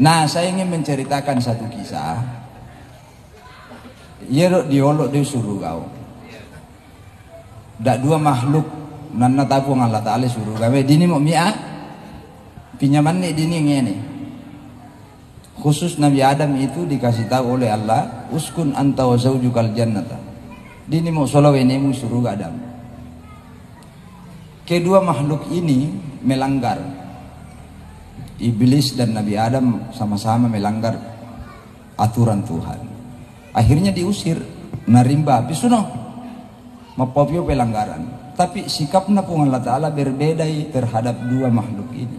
Nah, saya ingin menceritakan satu kisah. Ia diolok di surga. Dak dua makhluk nanna tapu Allah Ta'ala surga. Dini mau mi'ah pinjaman nih dini ngene. Khusus Nabi Adam itu dikasih tahu oleh Allah, uskun anta wa zaujukal jannata. Dini mau solawene surga Adam. Kedua makhluk ini melanggar. Iblis dan Nabi Adam sama-sama melanggar aturan Tuhan. Akhirnya diusir, narimba pisuno mapopio pelanggaran. Tapi sikapnya pun Allah Ta'ala berbeda terhadap dua makhluk ini.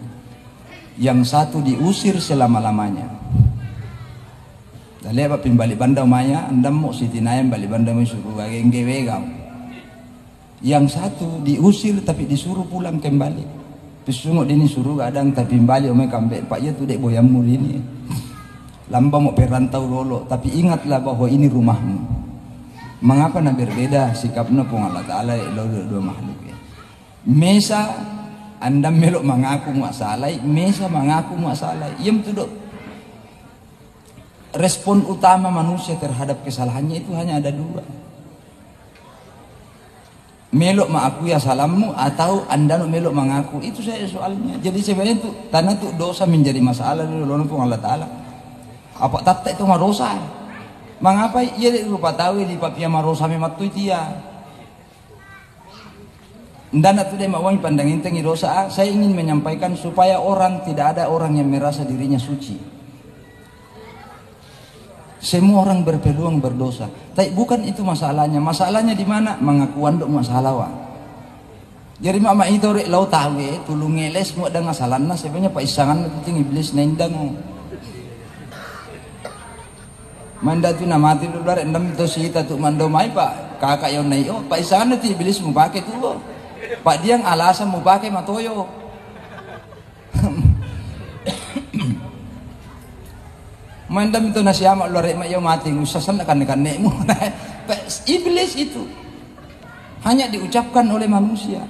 Yang satu diusir selama-lamanya. Dan lihat pimbalik bandau maya, andam mau sitinayam balik bandau suruh genggewe kau. Yang satu diusir tapi disuruh pulang kembali. Pisungok dini suruh kadang tapi balik omai kambek pak ya tu dek boyammu ini. Lamba mau perantau lolo tapi ingatlah bahwa ini rumahmu. Mengapa nak berbeda sikapnya pun Allah Ta'ala dua makhluk ya. Mesa anda melok mengaku masalah, mesa mengaku masalah. Yang tu dok. Respon utama manusia terhadap kesalahannya itu hanya ada dua. Melok mengakui salammu atau anda melok mengaku, itu saya soalnya. Jadi sebenarnya itu tanah itu dosa menjadi masalah dulu pun Allah Ta'ala. Apa tata itu marosa? Mengapa ia lupa tahu di papia marosa memang tu dia. Dan itu dia mau pandangin tengi dosa. Saya ingin menyampaikan supaya orang tidak ada orang yang merasa dirinya suci. Semua orang berpeluang berdosa. Tapi bukan itu masalahnya. Masalahnya di mana? Mengakuan dok masalah wa. Jadi mama itu rek lau tahu tulung ngeles mau ada masalahnya sebenarnya pak isangan penting iblis nendang. Manda tu nama mati dulu rek endam itu sih tu mando mai pak kakak yang naik pak isangan itu iblis mau pakai tu. Pak dia yang alasan mau pakai matoyo. Mandam itu nasi amak luar mak yang mati ngusasan akan nekmu. Iblis itu hanya diucapkan oleh manusia.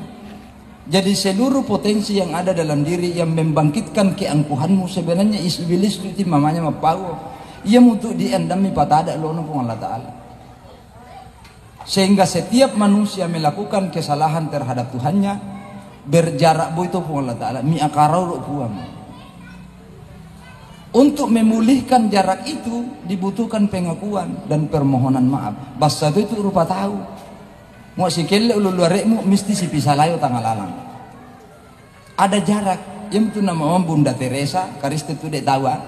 Jadi seluruh potensi yang ada dalam diri yang membangkitkan keangkuhanmu sebenarnya iblis itu mamanya mapau. Ia untuk diendami patada lono pun Allah Ta'ala. Sehingga setiap manusia melakukan kesalahan terhadap Tuhannya berjarak itu pun Allah Ta'ala mi akarau puang. Untuk memulihkan jarak itu dibutuhkan pengakuan dan permohonan maaf. Basta itu rupa tahu. Mau si kelle ulu luarekmu mesti si pisalayo tanggal alang. Ada jarak. Yang itu nama Bunda Teresa, kariste itu dek tawa.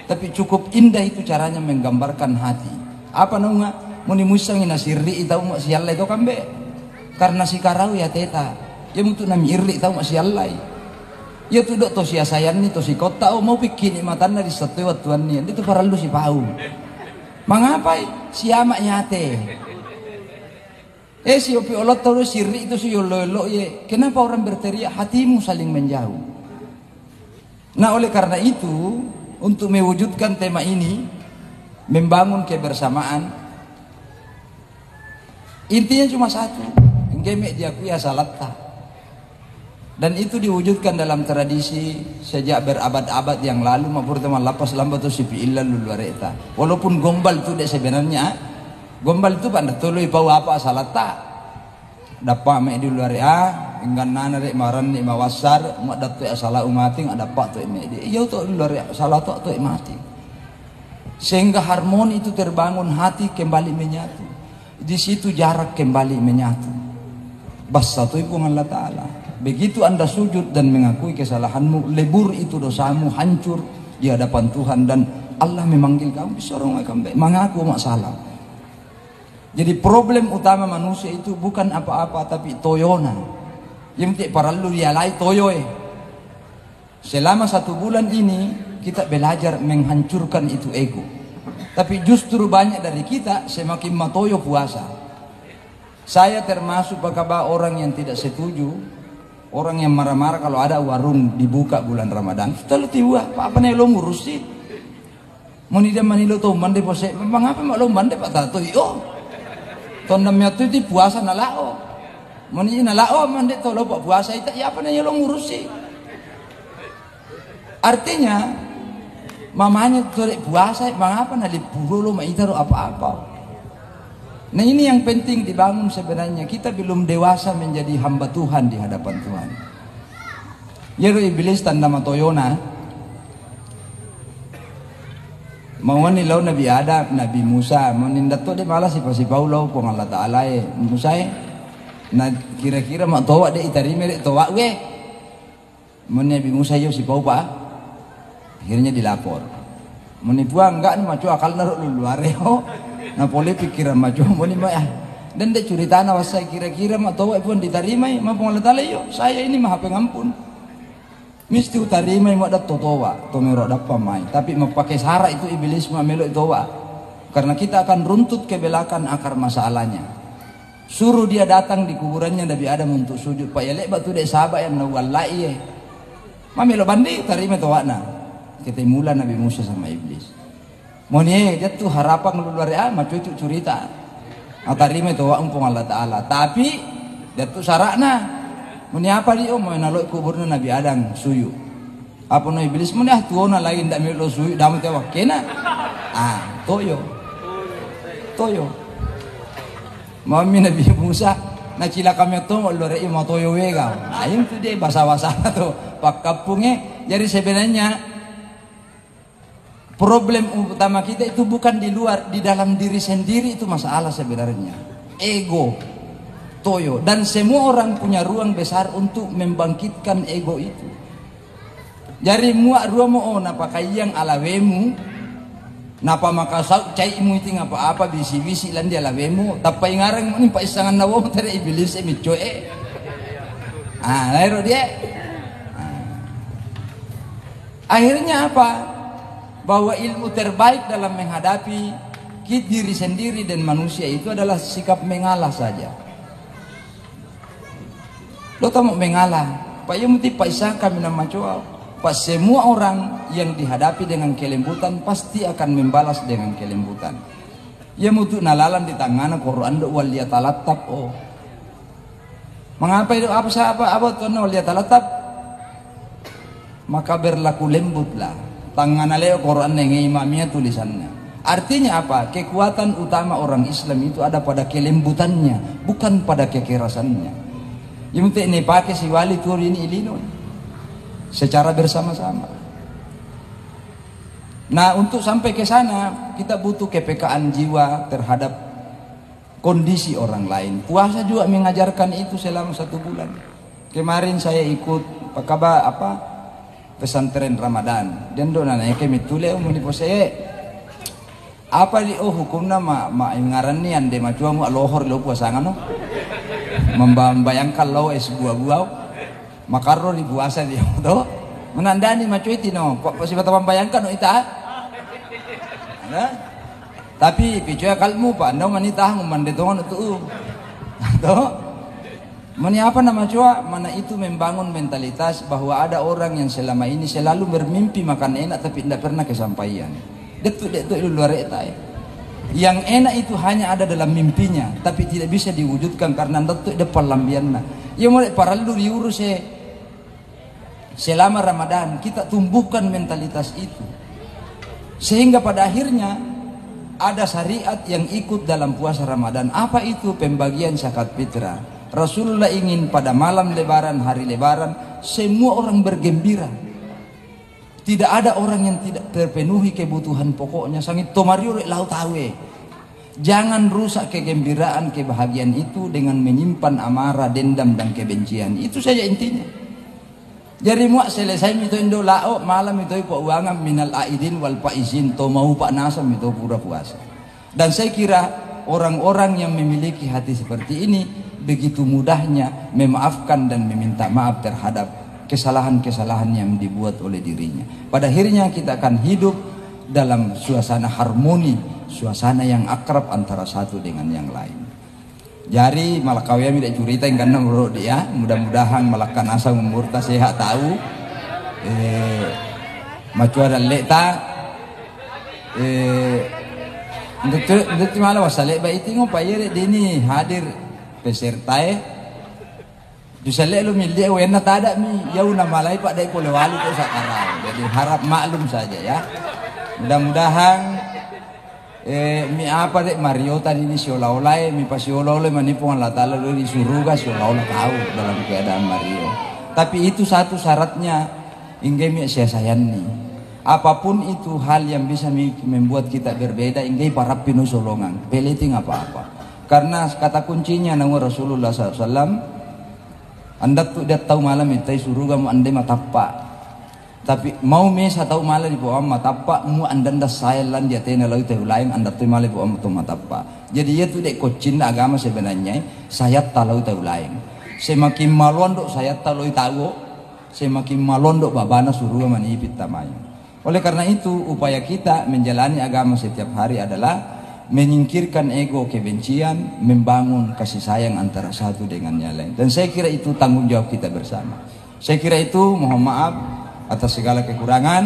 Tapi cukup indah itu caranya menggambarkan hati. Apa nunga? Mau dimusang inasirri itau mak sialai itu kambe. Karena si karau ya teta. Yang itu nama irri itau mak sialai. Ya tu dok to si asayan ni to si kota mau bikin matan dari satu tuan ni itu perlu si pau. Mengapa si amak nyate? Si opi olot terus siri itu si yolo ye. Kenapa orang berteriak hatimu saling menjauh? Nah oleh karena itu untuk mewujudkan tema ini membangun kebersamaan intinya cuma satu. Gemek diakui asalatta. Dan itu diwujudkan dalam tradisi sejak berabad-abad yang lalu maupun teman lapas lambat tu sipi illa luareta. Walaupun gombal itu sebenarnya gombal itu pada tului pau apa salata. Dapat mek di luar enggan nana rek maran ni mawasar mak datu asala umating ada pak tu mek di. Ya tu luar salah tu mati. Sehingga harmoni itu terbangun, hati kembali menyatu. Di situ jarak kembali menyatu. Bas satu ibu Allah Ta'ala. Begitu anda sujud dan mengakui kesalahanmu, lebur itu dosamu, hancur di hadapan Tuhan dan Allah memanggil kamu disorong mengaku masalah. Jadi problem utama manusia itu bukan apa-apa tapi toyona. Yang para lu dialai toyoe. Selama 1 bulan ini kita belajar menghancurkan itu ego. Tapi justru banyak dari kita semakin matoyo puasa. Saya termasuk bakaba orang yang tidak setuju. Orang yang marah-marah kalau ada warung dibuka bulan Ramadan. Setelah tiba, apa nih lo ngurus sih? Moni dia manilo tuh mande pose. Mengapa mak lo mande pak tato? Yo, tondamnya tuh di puasa nalao. Moni nalao mande tuh lo pak puasa itu. Ya apa nih lo ngurus sih? Artinya mamanya sore puasa, mengapa nali puro maitaro apa-apa. Nah ini yang penting dibangun sebenarnya. Kita belum dewasa menjadi hamba Tuhan di hadapan Tuhan. Yero iblis tanda matoyona. Mau nilaw Nabi Adam, Nabi Musa, mau nindato de malas si Paulo pong Allah Taala Musa na kira-kira mak towa de itarime de towa we. Mau Nabi Musa yo si Pau pa. Akhirnya dilapor. Mau nipuang enggak nih macu akal naruh luareo. Nah boleh pikiran maju mau ni mah dan dia cerita na wasai kira-kira mak tahu pun diterima ma pengalatala yo saya ini maha pengampun mesti utarima mak dat totowa to mero dapat mai tapi mau pakai syarat itu iblis mah melo towa karena kita akan runtut ke belakang akar masalahnya. Suruh dia datang di kuburannya Nabi Adam untuk sujud pak yalek batu dek sahabat yang nawallai ye ma melo bandi tarima towana ketemu Nabi Musa sama iblis. Moni dia tuh harapan luar macu itu cerita. Atarime itu wa umpung Allah Taala. Tapi dia tuh sarakna. Moni apa dia mau naloi kuburna Nabi Adam suyu. Apa no iblis moni tuona lagi ndak melo suyu damu teh wakena. Toyo. Mami Nabi Musa na cila kami to lore mau toyo wega. Ayam tuh dia bahasa-bahasa tuh pak kampungnya. Jadi sebenarnya problem utama kita itu bukan di luar, di dalam diri sendiri itu masalah sebenarnya. Ego, toyo, dan semua orang punya ruang besar untuk membangkitkan ego itu. Jadi muak ruamo napa kayang alawemu, napa makasau caimu itu ngapa apa bisi-bisi lan dia alawemu, tapi ngarang ni pa isangan nawo tare iblis micoe. Lairo dia. Akhirnya apa? Bahwa ilmu terbaik dalam menghadapi diri sendiri dan manusia itu adalah sikap mengalah saja. Lo tahu mau mengalah, Pak Yumuti Pak Isa kami nama coba. Pak semua orang yang dihadapi dengan kelembutan pasti akan membalas dengan kelembutan. Ya mutu nalalan di tangan Quran do wal yatalattab Mengapa itu apa tuh wal yatalattab? Maka berlaku lembutlah. Tangan aleo Quran yang imamnya tulisannya. Artinya apa? Kekuatan utama orang Islam itu ada pada kelembutannya, bukan pada kekerasannya. Yang penting ini pakai si wali tur ini ilino secara bersama-sama. Nah untuk sampai ke sana kita butuh kepekaan jiwa terhadap kondisi orang lain. Puasa juga mengajarkan itu selama 1 bulan. Kemarin saya ikut pesantren Ramadan dan do nanya ke mitule umuni pose apa di hukumna ma ngaran ni ande macua mu lohor lo puasa ngano membayangkan lo buah-buah makarro di puasa dia do menandani macua itu no kok pasti bata membayangkan no ita tapi picoya kalmu pa ando manita mandetongan itu do Mani apa nama cua? Mana itu membangun mentalitas bahwa ada orang yang selama ini selalu bermimpi makan enak tapi tidak pernah kesampaian. Detuk luar eta. Yang enak itu hanya ada dalam mimpinya tapi tidak bisa diwujudkan karena detuk depan lambianna. Ya mulai paralu diurus selama Ramadan kita tumbuhkan mentalitas itu. Sehingga pada akhirnya ada syariat yang ikut dalam puasa Ramadan. Apa itu? Pembagian zakat fitrah. Rasulullah ingin pada malam lebaran, hari lebaran, semua orang bergembira. Tidak ada orang yang tidak terpenuhi kebutuhan pokoknya. Sangit tomario lau tawe. Jangan rusak kegembiraan, kebahagiaan itu dengan menyimpan amarah, dendam dan kebencian. Itu saja intinya. Jadi muak selesai itu indo lao malam itu pak uangan minal aidin wal faizin to mau pak nasam itu pura puasa. Dan saya kira orang-orang yang memiliki hati seperti ini begitu mudahnya memaafkan dan meminta maaf terhadap kesalahan-kesalahan yang dibuat oleh dirinya. Pada akhirnya kita akan hidup dalam suasana harmoni, suasana yang akrab antara satu dengan yang lain. Jadi malakawya tidak cerita yang karena menurut dia mudah-mudahan malakan asa umurta sehat tahu macua dan lekta untuk malah wasale baik tinggal payah dini hadir peserta bisa lihat lu milih wena tada mi yau nama lain pak dai polewali itu sekarang. Jadi harap maklum saja ya. Mudah-mudahan mi apa dek Mario tadi ini siola-olai mi pasiola-olai manipu Allah Ta'ala di suruga siola-olah tahu dalam keadaan Mario. Tapi itu satu syaratnya ingge mi sayang nih. Apapun itu hal yang bisa membuat kita berbeda ingge para pinu solongan. Peleting apa-apa. Karena kata kuncinya nama Rasulullah SAW. Anda tuh dia tahu malam itu suruga mu anda matapa. Tapi mau mesa tahu malam di bawah matapa mu anda sayang dia tena lalu tahu lain anda tuh malam di bawah matapa. Jadi itu dek kocin agama sebenarnya saya tahu tahu lain. Semakin maluan dok saya tahu semakin maluan dok babana suruga manipit tamai. Oleh karena itu upaya kita menjalani agama setiap hari adalah menyingkirkan ego kebencian, membangun kasih sayang antara satu dengan yang lain. Dan saya kira itu tanggung jawab kita bersama. Saya kira itu mohon maaf atas segala kekurangan.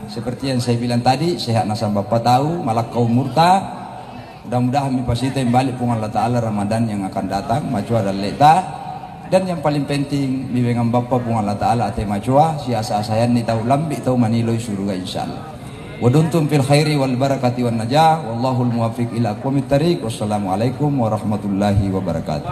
Seperti yang saya bilang tadi, sehat nasab Bapak tahu, malak kaum murta. Mudah-mudahan mipasita yang balik pun Allah Ta'ala Ramadan yang akan datang, macua dan leta. Dan yang paling penting, bimbingan Bapak pun Allah Ta'ala ate macua, si asa-asayan ni tahu lambi tahu maniloy surga insyaallah. Waduntum fil khairi wal barakati wan najah wallahul muwaffiq ila aqwamit thariq. Wassalamualaikum warahmatullahi wabarakatuh.